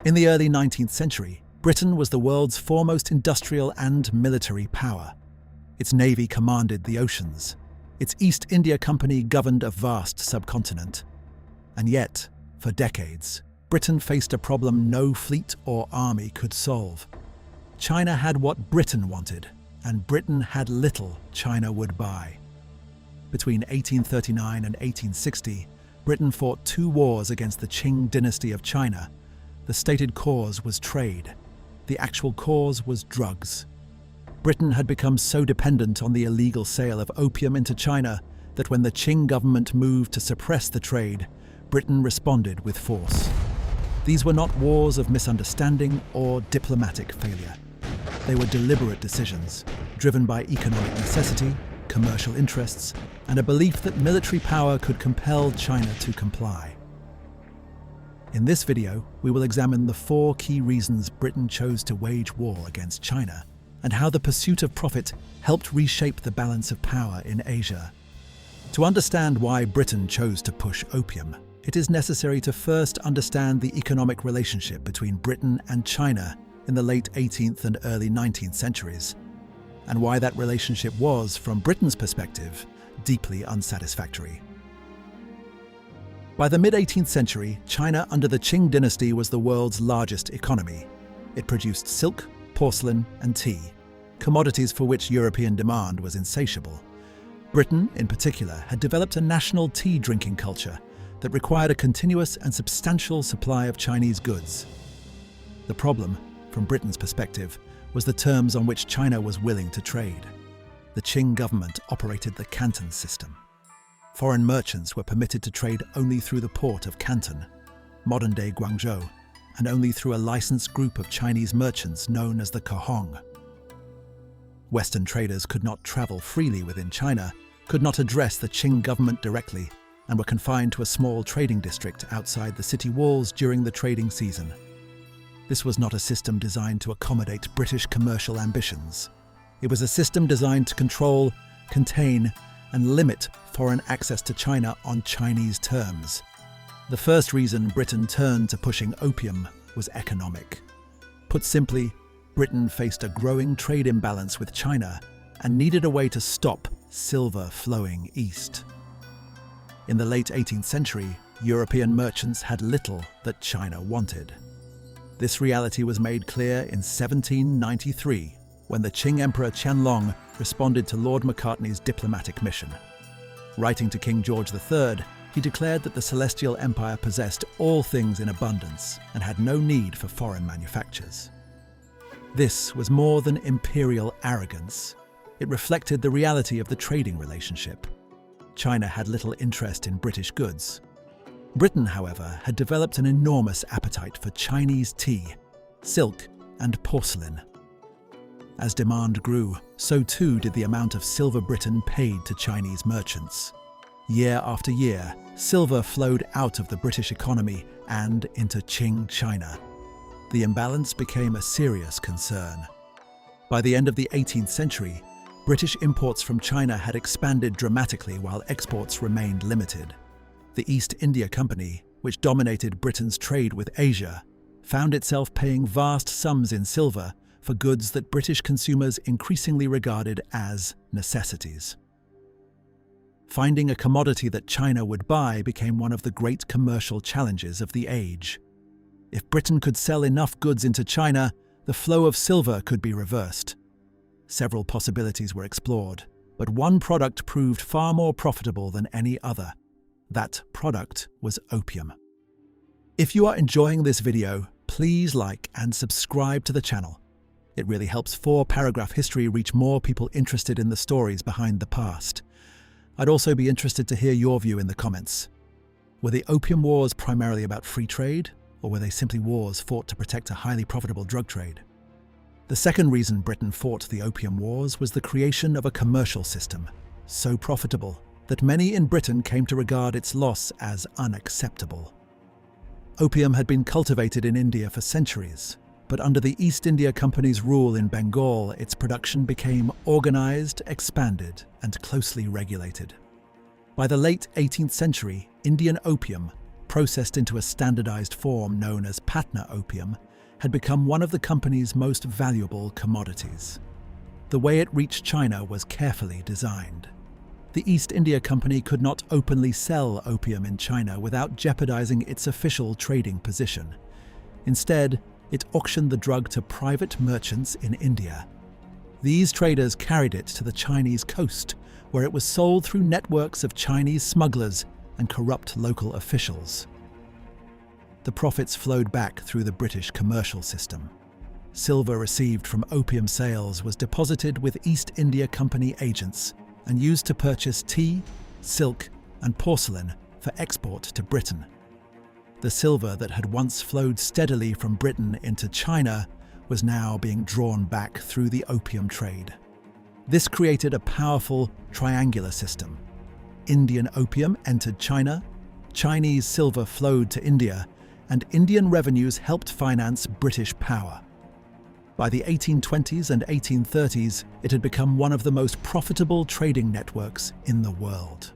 In the early 19th century, Britain was the world's foremost industrial and military power. Its navy commanded the oceans. Its East India Company governed a vast subcontinent. And yet, for decades, Britain faced a problem no fleet or army could solve. China had what Britain wanted, and Britain had little China would buy. Between 1839 and 1860, Britain fought 2 wars against the Qing Dynasty of China. The stated cause was trade. The actual cause was drugs. Britain had become so dependent on the illegal sale of opium into China that when the Qing government moved to suppress the trade, Britain responded with force. These were not wars of misunderstanding or diplomatic failure. They were deliberate decisions, driven by economic necessity, commercial interests, and a belief that military power could compel China to comply. In this video, we will examine the 4 key reasons Britain chose to wage war against China, and how the pursuit of profit helped reshape the balance of power in Asia. To understand why Britain chose to push opium, it is necessary to first understand the economic relationship between Britain and China in the late 18th and early 19th centuries, and why that relationship was, from Britain's perspective, deeply unsatisfactory. By the mid-18th century, China under the Qing dynasty was the world's largest economy. It produced silk, porcelain, and tea, commodities for which European demand was insatiable. Britain, in particular, had developed a national tea drinking culture that required a continuous and substantial supply of Chinese goods. The problem, from Britain's perspective, was the terms on which China was willing to trade. The Qing government operated the Canton system. Foreign merchants were permitted to trade only through the port of Canton, modern-day Guangzhou, and only through a licensed group of Chinese merchants known as the Kohong. Western traders could not travel freely within China, could not address the Qing government directly, and were confined to a small trading district outside the city walls during the trading season. This was not a system designed to accommodate British commercial ambitions. It was a system designed to control, contain, and limit foreign access to China on Chinese terms. The first reason Britain turned to pushing opium was economic. Put simply, Britain faced a growing trade imbalance with China and needed a way to stop silver flowing east. In the late 18th century, European merchants had little that China wanted. This reality was made clear in 1793, when the Qing Emperor Qianlong responded to Lord Macartney's diplomatic mission. Writing to King George III, he declared that the Celestial Empire possessed all things in abundance and had no need for foreign manufactures. This was more than imperial arrogance. It reflected the reality of the trading relationship. China had little interest in British goods. Britain, however, had developed an enormous appetite for Chinese tea, silk, and porcelain. As demand grew, so too did the amount of silver Britain paid to Chinese merchants. Year after year, silver flowed out of the British economy and into Qing China. The imbalance became a serious concern. By the end of the 18th century, British imports from China had expanded dramatically while exports remained limited. The East India Company, which dominated Britain's trade with Asia, found itself paying vast sums in silver for goods that British consumers increasingly regarded as necessities. Finding a commodity that China would buy became one of the great commercial challenges of the age. If Britain could sell enough goods into China, the flow of silver could be reversed. Several possibilities were explored, but one product proved far more profitable than any other. That product was opium. If you are enjoying this video, please like and subscribe to the channel. It really helps 4-paragraph history reach more people interested in the stories behind the past. I'd also be interested to hear your view in the comments. Were the Opium Wars primarily about free trade, or were they simply wars fought to protect a highly profitable drug trade? The second reason Britain fought the Opium Wars was the creation of a commercial system, so profitable that many in Britain came to regard its loss as unacceptable. Opium had been cultivated in India for centuries, but under the East India Company's rule in Bengal, its production became organized, expanded, and closely regulated. By the late 18th century, Indian opium, processed into a standardized form known as Patna opium, had become one of the company's most valuable commodities. The way it reached China was carefully designed. The East India Company could not openly sell opium in China without jeopardizing its official trading position. Instead, it auctioned the drug to private merchants in India. These traders carried it to the Chinese coast, where it was sold through networks of Chinese smugglers and corrupt local officials. The profits flowed back through the British commercial system. Silver received from opium sales was deposited with East India Company agents and used to purchase tea, silk, and porcelain for export to Britain. The silver that had once flowed steadily from Britain into China was now being drawn back through the opium trade. This created a powerful triangular system. Indian opium entered China, Chinese silver flowed to India, and Indian revenues helped finance British power. By the 1820s and 1830s, it had become one of the most profitable trading networks in the world.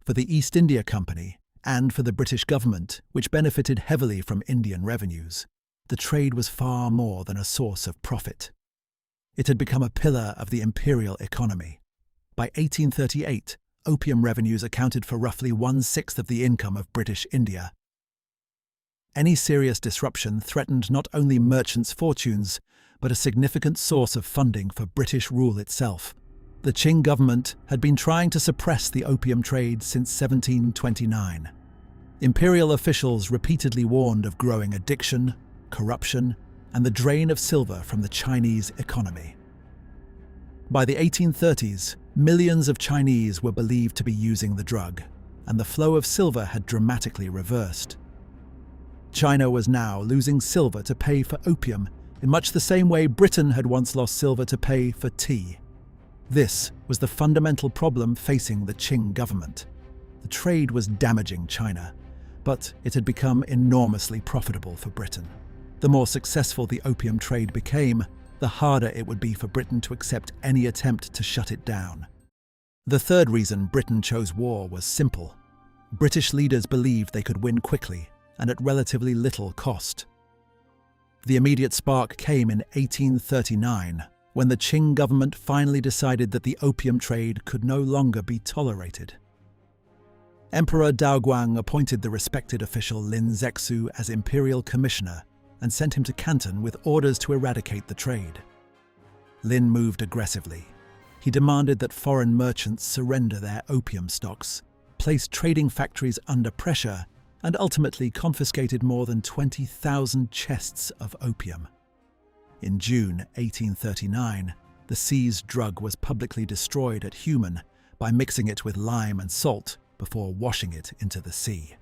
For the East India Company, and for the British government, which benefited heavily from Indian revenues, the trade was far more than a source of profit. It had become a pillar of the imperial economy. By 1838, opium revenues accounted for roughly 1/6 of the income of British India. Any serious disruption threatened not only merchants' fortunes, but a significant source of funding for British rule itself. The Qing government had been trying to suppress the opium trade since 1729. Imperial officials repeatedly warned of growing addiction, corruption, and the drain of silver from the Chinese economy. By the 1830s, millions of Chinese were believed to be using the drug, and the flow of silver had dramatically reversed. China was now losing silver to pay for opium in much the same way Britain had once lost silver to pay for tea. This was the fundamental problem facing the Qing government. The trade was damaging China, but it had become enormously profitable for Britain. The more successful the opium trade became, the harder it would be for Britain to accept any attempt to shut it down. The third reason Britain chose war was simple. British leaders believed they could win quickly and at relatively little cost. The immediate spark came in 1839, when the Qing government finally decided that the opium trade could no longer be tolerated. Emperor Daoguang appointed the respected official Lin Zexu as imperial commissioner and sent him to Canton with orders to eradicate the trade. Lin moved aggressively. He demanded that foreign merchants surrender their opium stocks, placed trading factories under pressure, and ultimately confiscated more than 20,000 chests of opium. In June 1839, the seized drug was publicly destroyed at Human by mixing it with lime and salt before washing it into the sea.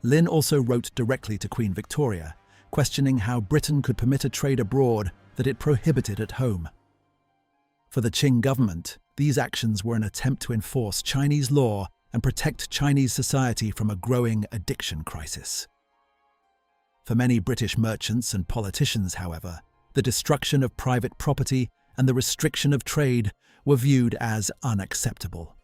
Lin also wrote directly to Queen Victoria, questioning how Britain could permit a trade abroad that it prohibited at home. For the Qing government, these actions were an attempt to enforce Chinese law and protect Chinese society from a growing addiction crisis. For many British merchants and politicians, however, the destruction of private property and the restriction of trade were viewed as unacceptable.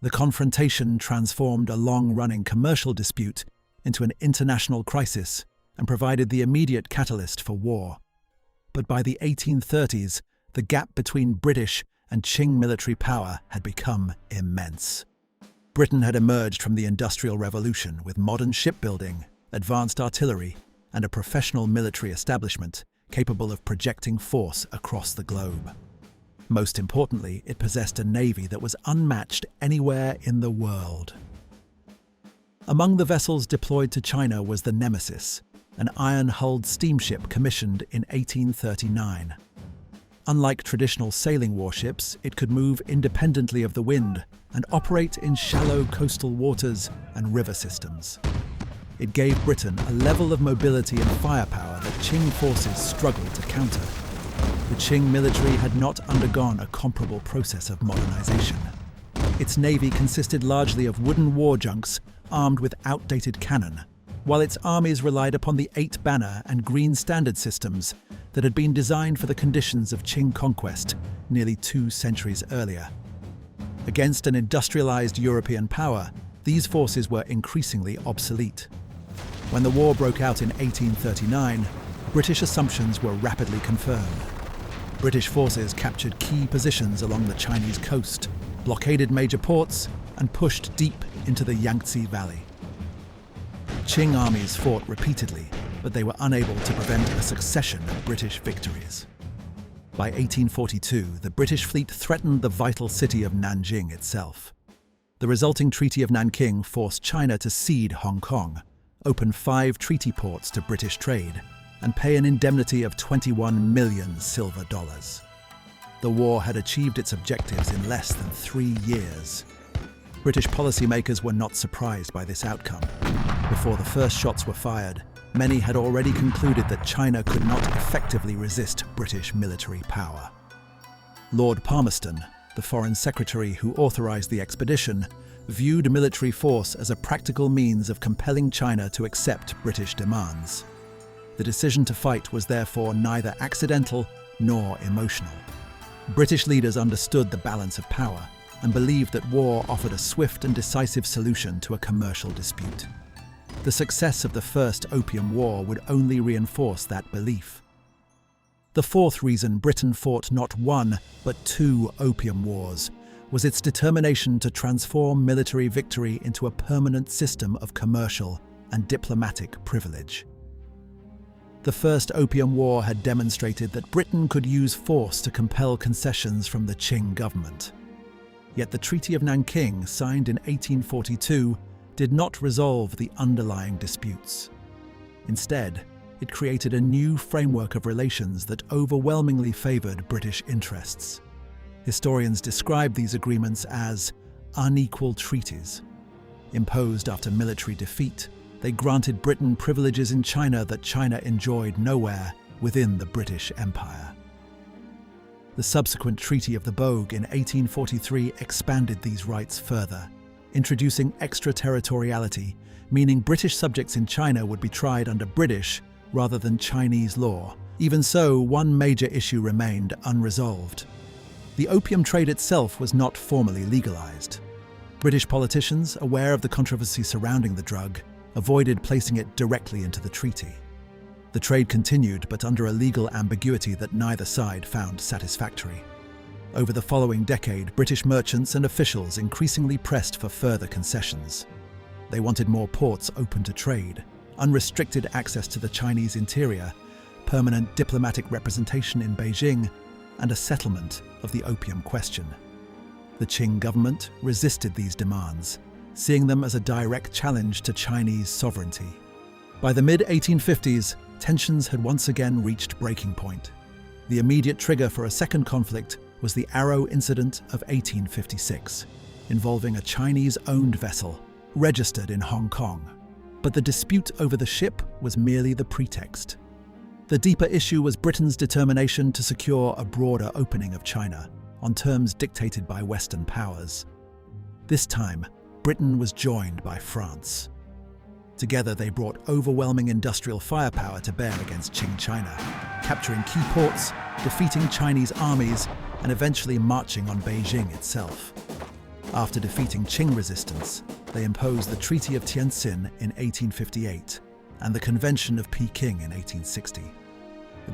The confrontation transformed a long-running commercial dispute into an international crisis and provided the immediate catalyst for war. But by the 1830s, the gap between British and Qing military power had become immense. Britain had emerged from the Industrial Revolution with modern shipbuilding, advanced artillery, and a professional military establishment capable of projecting force across the globe. Most importantly, it possessed a navy that was unmatched anywhere in the world. Among the vessels deployed to China was the Nemesis, an iron-hulled steamship commissioned in 1839. Unlike traditional sailing warships, it could move independently of the wind and operate in shallow coastal waters and river systems. It gave Britain a level of mobility and firepower that Qing forces struggled to counter. The Qing military had not undergone a comparable process of modernization. Its navy consisted largely of wooden war junks armed with outdated cannon, while its armies relied upon the 8-banner and green standard systems that had been designed for the conditions of Qing conquest nearly 2 centuries earlier. Against an industrialized European power, these forces were increasingly obsolete. When the war broke out in 1839, British assumptions were rapidly confirmed. British forces captured key positions along the Chinese coast, blockaded major ports, and pushed deep into the Yangtze Valley. Qing armies fought repeatedly, but they were unable to prevent a succession of British victories. By 1842, the British fleet threatened the vital city of Nanjing itself. The resulting Treaty of Nanking forced China to cede Hong Kong, open 5 treaty ports to British trade, and pay an indemnity of 21 million silver dollars. The war had achieved its objectives in less than 3 years. British policymakers were not surprised by this outcome. Before the first shots were fired, many had already concluded that China could not effectively resist British military power. Lord Palmerston, the Foreign Secretary who authorized the expedition, viewed military force as a practical means of compelling China to accept British demands. The decision to fight was therefore neither accidental nor emotional. British leaders understood the balance of power and believed that war offered a swift and decisive solution to a commercial dispute. The success of the First Opium War would only reinforce that belief. The fourth reason Britain fought not 1, but 2 Opium Wars was its determination to transform military victory into a permanent system of commercial and diplomatic privilege. The First Opium War had demonstrated that Britain could use force to compel concessions from the Qing government. Yet the Treaty of Nanking, signed in 1842, did not resolve the underlying disputes. Instead, it created a new framework of relations that overwhelmingly favoured British interests. Historians describe these agreements as unequal treaties. Imposed after military defeat, they granted Britain privileges in China that China enjoyed nowhere within the British Empire. The subsequent Treaty of the Bogue in 1843 expanded these rights further, introducing extraterritoriality, meaning British subjects in China would be tried under British rather than Chinese law. Even so, one major issue remained unresolved. The opium trade itself was not formally legalized. British politicians, aware of the controversy surrounding the drug, avoided placing it directly into the treaty. The trade continued, but under a legal ambiguity that neither side found satisfactory. Over the following decade, British merchants and officials increasingly pressed for further concessions. They wanted more ports open to trade, unrestricted access to the Chinese interior, permanent diplomatic representation in Beijing, and a settlement of the opium question. The Qing government resisted these demands, seeing them as a direct challenge to Chinese sovereignty. By the mid-1850s, tensions had once again reached breaking point. The immediate trigger for a second conflict was the Arrow Incident of 1856, involving a Chinese-owned vessel registered in Hong Kong. But the dispute over the ship was merely the pretext. The deeper issue was Britain's determination to secure a broader opening of China, on terms dictated by Western powers. This time, Britain was joined by France. Together, they brought overwhelming industrial firepower to bear against Qing China, capturing key ports, defeating Chinese armies, and eventually marching on Beijing itself. After defeating Qing resistance, they imposed the Treaty of Tientsin in 1858 and the Convention of Peking in 1860.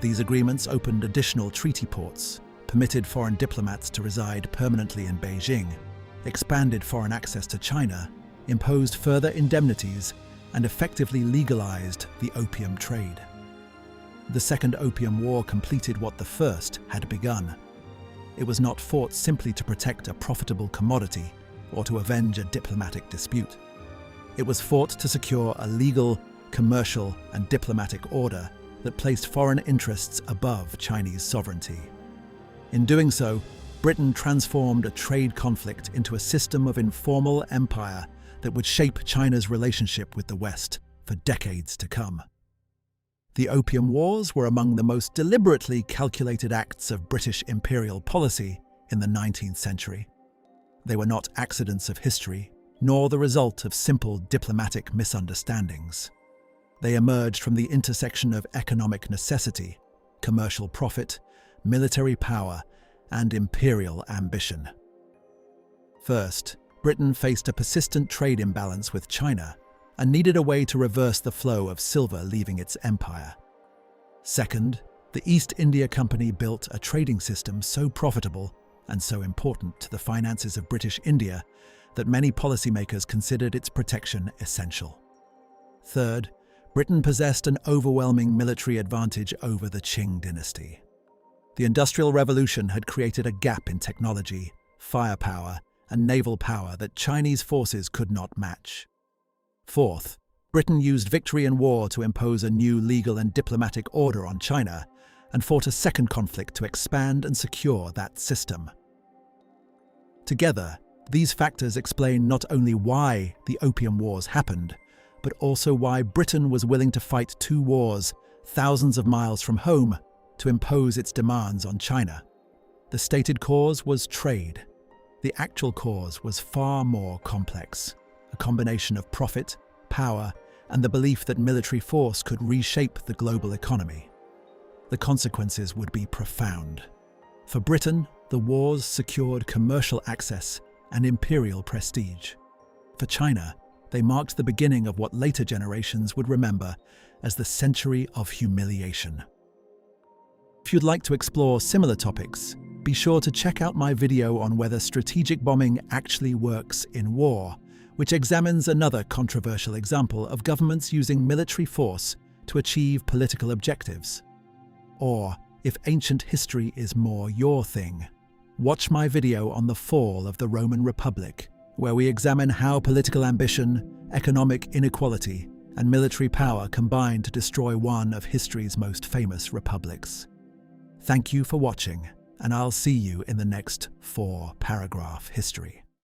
These agreements opened additional treaty ports, permitted foreign diplomats to reside permanently in Beijing, expanded foreign access to China, imposed further indemnities, and effectively legalized the opium trade. The Second Opium War completed what the First had begun. It was not fought simply to protect a profitable commodity or to avenge a diplomatic dispute. It was fought to secure a legal, commercial, and diplomatic order that placed foreign interests above Chinese sovereignty. In doing so, Britain transformed a trade conflict into a system of informal empire that would shape China's relationship with the West for decades to come. The Opium Wars were among the most deliberately calculated acts of British imperial policy in the 19th century. They were not accidents of history, nor the result of simple diplomatic misunderstandings. They emerged from the intersection of economic necessity, commercial profit, military power, and imperial ambition. First, Britain faced a persistent trade imbalance with China and needed a way to reverse the flow of silver leaving its empire. Second, the East India Company built a trading system so profitable and so important to the finances of British India that many policymakers considered its protection essential. Third, Britain possessed an overwhelming military advantage over the Qing Dynasty. The Industrial Revolution had created a gap in technology, firepower, and naval power that Chinese forces could not match. Fourth, Britain used victory in war to impose a new legal and diplomatic order on China and fought a second conflict to expand and secure that system. Together, these factors explain not only why the Opium Wars happened, but also why Britain was willing to fight two wars thousands of miles from home to impose its demands on China. The stated cause was trade. The actual cause was far more complex, a combination of profit, power, and the belief that military force could reshape the global economy. The consequences would be profound. For Britain, the wars secured commercial access and imperial prestige. For China, they marked the beginning of what later generations would remember as the century of humiliation. If you'd like to explore similar topics, be sure to check out my video on whether strategic bombing actually works in war, which examines another controversial example of governments using military force to achieve political objectives. Or, if ancient history is more your thing, watch my video on the fall of the Roman Republic, where we examine how political ambition, economic inequality, and military power combined to destroy one of history's most famous republics. Thank you for watching, and I'll see you in the next 4-paragraph history.